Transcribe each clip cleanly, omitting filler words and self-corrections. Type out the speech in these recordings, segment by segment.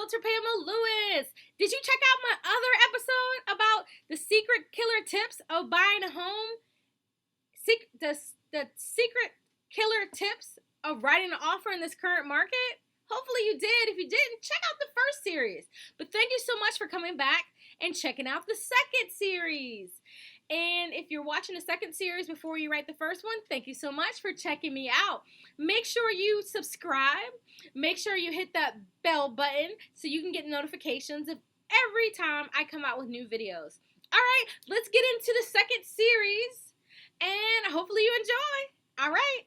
Realtor Pamela Lewis. Did you check out my other episode about the secret killer tips of buying a home? The secret killer tips of writing an offer in this current market? Hopefully you did. If you didn't, check out the first series. But thank you so much for coming back and checking out the second series. And if you're watching the second series before you write the first one, thank you so much for checking me out. Make sure you subscribe. Make sure you hit that bell button so you can get notifications of every time I come out with new videos. All right, let's get into the second series, and hopefully you enjoy. All right.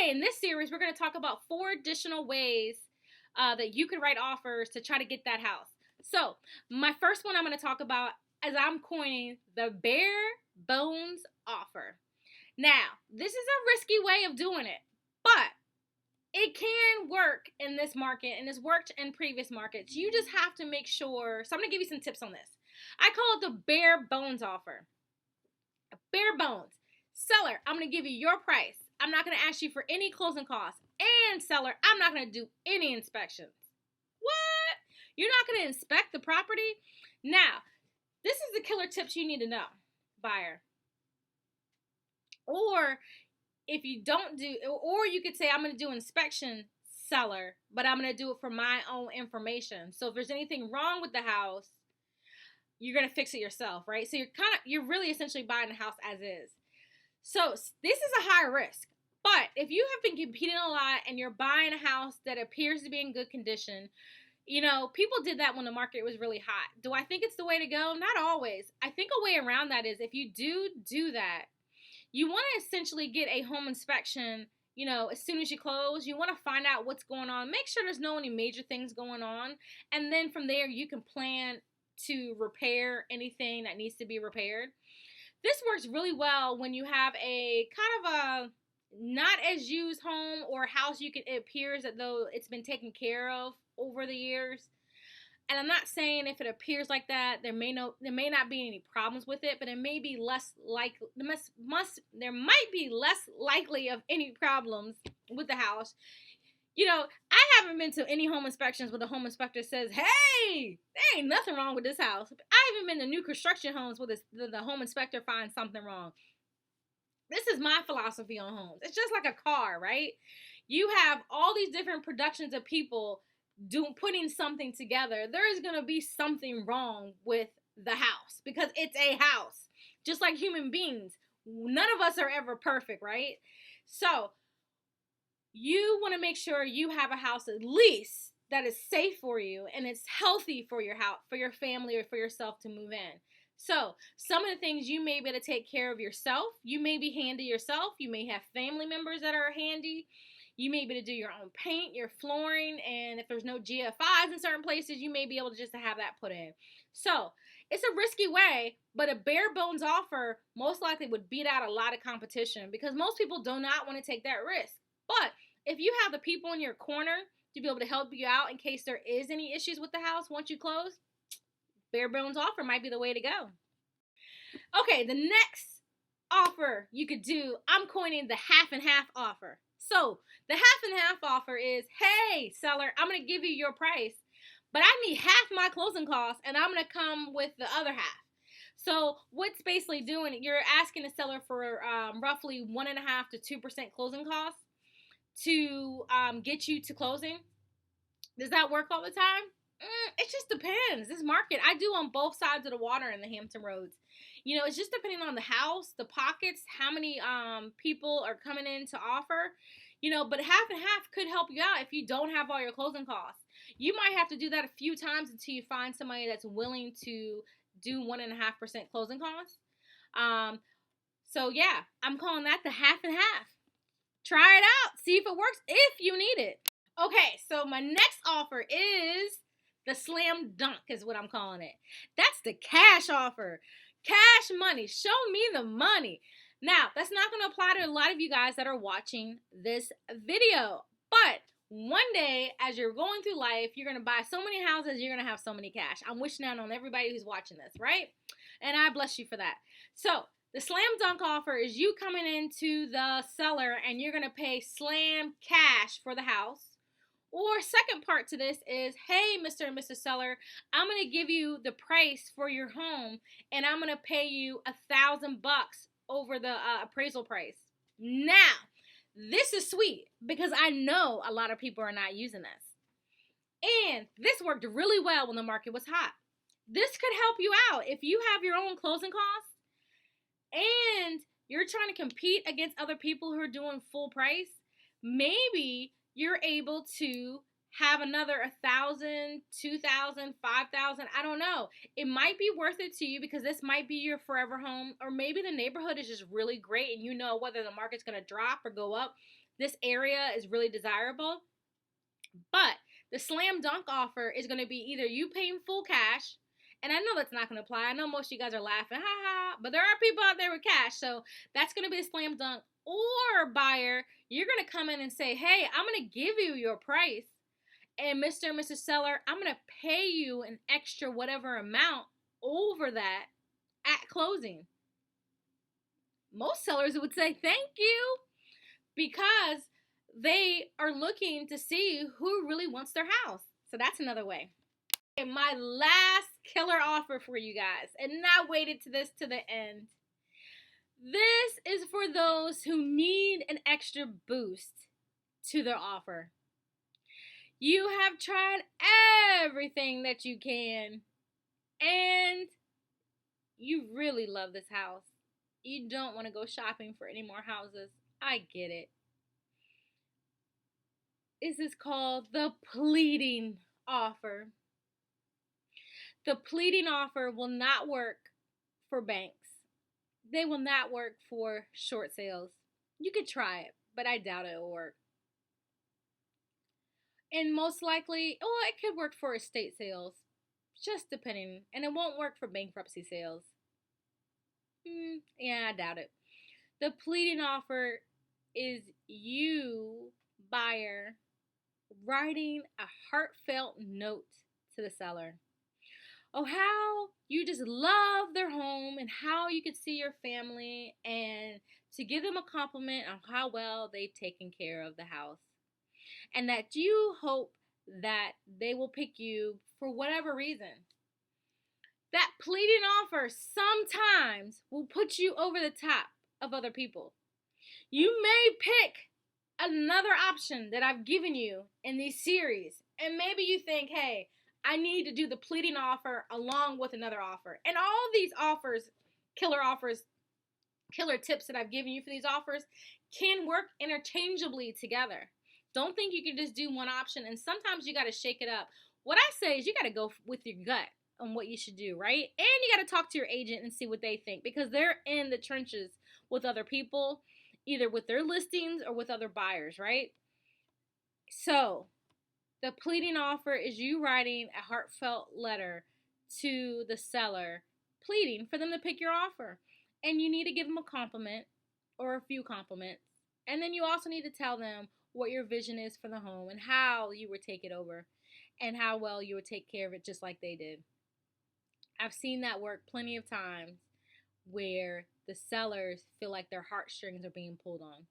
In this series, we're going to talk about 4 additional ways that you can write offers to try to get that house. So, my first one I'm going to talk about is I'm coining the bare bones offer. Now, this is a risky way of doing it, but it can work in this market, and it's worked in previous markets. You just have to make sure. So, I'm going to give you some tips on this. I call it the bare bones offer. Bare bones. Seller, I'm going to give you your price. I'm not going to ask you for any closing costs. And seller, I'm not going to do any inspections. What? You're not going to inspect the property? Now, this is the killer tips you need to know, buyer. Or if you don't do, or you could say, I'm going to do inspection, seller, but I'm going to do it for my own information. So if there's anything wrong with the house, you're going to fix it yourself, right? So you're really essentially buying the house as is. So this is a high risk, but if you have been competing a lot and you're buying a house that appears to be in good condition, you know, people did that when the market was really hot. Do I think it's the way to go? Not always. I think a way around that is if you do that, you want to essentially get a home inspection, you know, as soon as you close. You want to find out what's going on. Make sure there's no any major things going on. And then from there, you can plan to repair anything that needs to be repaired. This works really well when you have a kind of a not as used home or house. It appears as though it's been taken care of over the years. And I'm not saying if it appears like that, there may not be any problems with it, but it may be less likely. There might be less likely of any problems with the house. You know, I haven't been to any home inspections where the home inspector says, hey, there ain't nothing wrong with this house. I haven't been to new construction homes where the home inspector finds something wrong. This is my philosophy on homes. It's just like a car, right? You have all these different productions of people putting something together. There is going to be something wrong with the house because it's a house. Just like human beings. None of us are ever perfect, right? So you want to make sure you have a house at least that is safe for you and it's healthy for your house, for your family, or for yourself to move in. So some of the things you may be able to take care of yourself. You may be handy yourself. You may have family members that are handy. You may be able to do your own paint, your flooring, and if there's no GFIs in certain places, you may be able to just have that put in. So it's a risky way, but a bare bones offer most likely would beat out a lot of competition because most people do not want to take that risk. But if you have the people in your corner to be able to help you out in case there is any issues with the house once you close, bare bones offer might be the way to go. Okay, the next offer you could do, I'm coining the half and half offer. So the half and half offer is, hey, seller, I'm going to give you your price, but I need half my closing costs, and I'm going to come with the other half. So what's basically doing, you're asking the seller for roughly 1.5% to 2% closing costs to get you to closing. Does that work all the time? It just depends. This market, I do on both sides of the water in the Hampton Roads. You know, it's just depending on the house, the pockets, how many people are coming in to offer. You know, but half and half could help you out if you don't have all your closing costs. You might have to do that a few times until you find somebody that's willing to do 1.5% closing costs. So yeah, I'm calling that the half and half. Try it out. See if it works if you need it. Okay, so my next offer is the slam dunk is what I'm calling it. That's the cash offer. Cash money. Show me the money. Now, that's not going to apply to a lot of you guys that are watching this video. But one day, as you're going through life, you're going to buy so many houses, you're going to have so many cash. I'm wishing that on everybody who's watching this, right? And I bless you for that. So, the slam dunk offer is you coming into the seller and you're going to pay slam cash for the house. Or second part to this is, hey, Mr. and Mrs. Seller, I'm going to give you the price for your home and I'm going to pay you $1,000 over the appraisal price. Now, this is sweet because I know a lot of people are not using this. And this worked really well when the market was hot. This could help you out if you have your own closing costs and you're trying to compete against other people who are doing full price. Maybe you're able to have another 1,000, 2,000, 5,000. I don't know. It might be worth it to you because this might be your forever home, or maybe the neighborhood is just really great and you know whether the market's going to drop or go up. This area is really desirable. But the slam dunk offer is going to be either you paying full cash, and I know that's not going to apply. I know most of you guys are laughing, ha ha, but there are people out there with cash, so that's going to be a slam dunk. Or buyer, you're going to come in and say, hey, I'm going to give you your price, and Mr. and Mrs. Seller, I'm going to pay you an extra whatever amount over that at closing. Most sellers would say thank you because they are looking to see who really wants their house. So that's another way. Okay, my last killer offer for you guys, and I waited to this to the end. This is for those who need an extra boost to their offer. You have tried everything that you can, and you really love this house. You don't want to go shopping for any more houses. I get it. This is called the pleading offer. The pleading offer will not work for banks. They will not work for short sales. You could try it, but I doubt it will work. And most likely, well, it could work for estate sales, just depending. And it won't work for bankruptcy sales. Yeah, I doubt it. The pleading offer is you, buyer, writing a heartfelt note to the seller. Oh, how you just love their home and how you could see your family, and to give them a compliment on how well they've taken care of the house. And that you hope that they will pick you for whatever reason. That pleading offer sometimes will put you over the top of other people. You may pick another option that I've given you in these series, and maybe you think, hey, I need to do the pleading offer along with another offer. And all these offers, killer tips that I've given you for these offers can work interchangeably together. Don't think you can just do one option, and sometimes you got to shake it up. What I say is you got to go with your gut on what you should do, right? And you got to talk to your agent and see what they think, because they're in the trenches with other people, either with their listings or with other buyers, right? So the pleading offer is you writing a heartfelt letter to the seller, pleading for them to pick your offer. And you need to give them a compliment or a few compliments. And then you also need to tell them what your vision is for the home and how you would take it over and how well you would take care of it just like they did. I've seen that work plenty of times where the sellers feel like their heartstrings are being pulled on.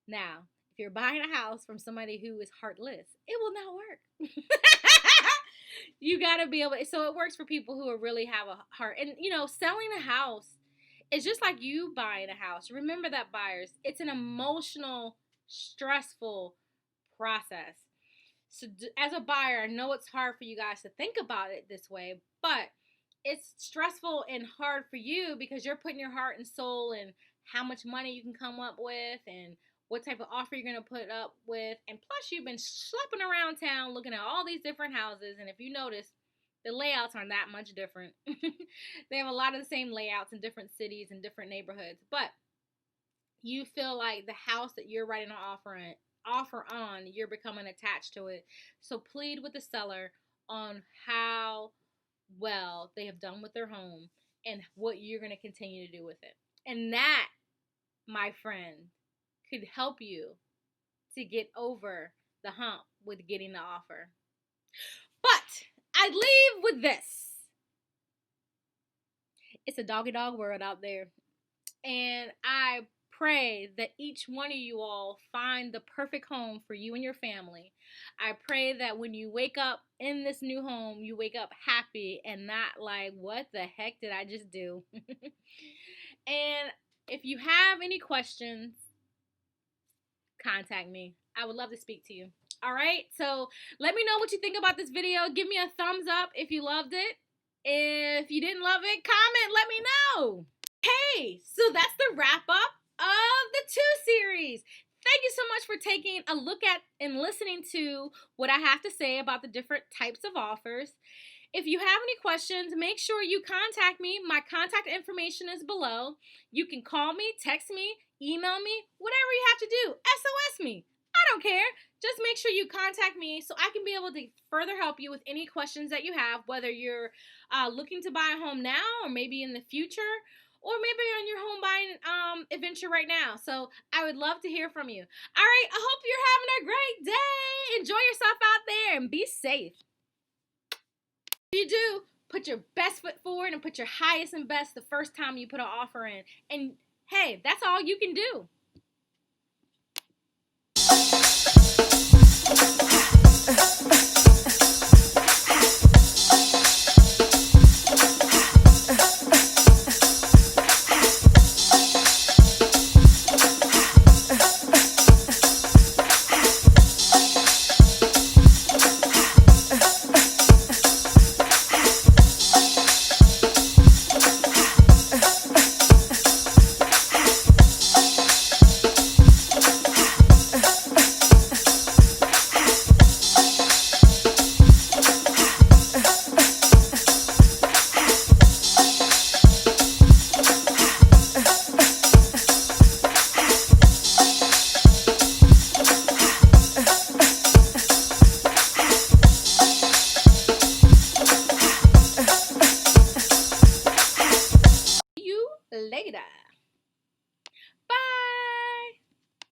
Now, if you're buying a house from somebody who is heartless, it will not work. You got to be able to, so it works for people who really have a heart. And, selling a house is just like you buying a house. Remember that, buyers. It's an emotional, stressful process. So as a buyer, I know it's hard for you guys to think about it this way, but it's stressful and hard for you because you're putting your heart and soul in how much money you can come up with and what type of offer you're going to put up with. And plus, you've been schlepping around town looking at all these different houses. And if you notice, the layouts aren't that much different. They have a lot of the same layouts in different cities and different neighborhoods. But you feel like the house that you're writing an offer on, you're becoming attached to it. So plead with the seller on how well they have done with their home and what you're going to continue to do with it. And that, my friend, could help you to get over the hump with getting the offer. But I leave with this. It's a doggy dog world out there. And I pray that each one of you all find the perfect home for you and your family. I pray that when you wake up in this new home, you wake up happy and not like, what the heck did I just do? And if you have any questions, contact me. I would love to speak to you. All right, so let me know what you think about this video. Give me a thumbs up if you loved it. If you didn't love it, comment, let me know. Hey, so that's the wrap up of the 2 series. Thank you so much for taking a look at and listening to what I have to say about the different types of offers. If you have any questions, make sure you contact me. My contact information is below. You can call me, text me, email me, whatever you have to do. SOS me. I don't care. Just make sure you contact me so I can be able to further help you with any questions that you have, whether you're looking to buy a home now or maybe in the future, or maybe on your home buying adventure right now. So I would love to hear from you. All right, I hope you're having a great day. Enjoy yourself out there and be safe. If you do, put your best foot forward and put your highest and best the first time you put an offer in. And hey, that's all you can do.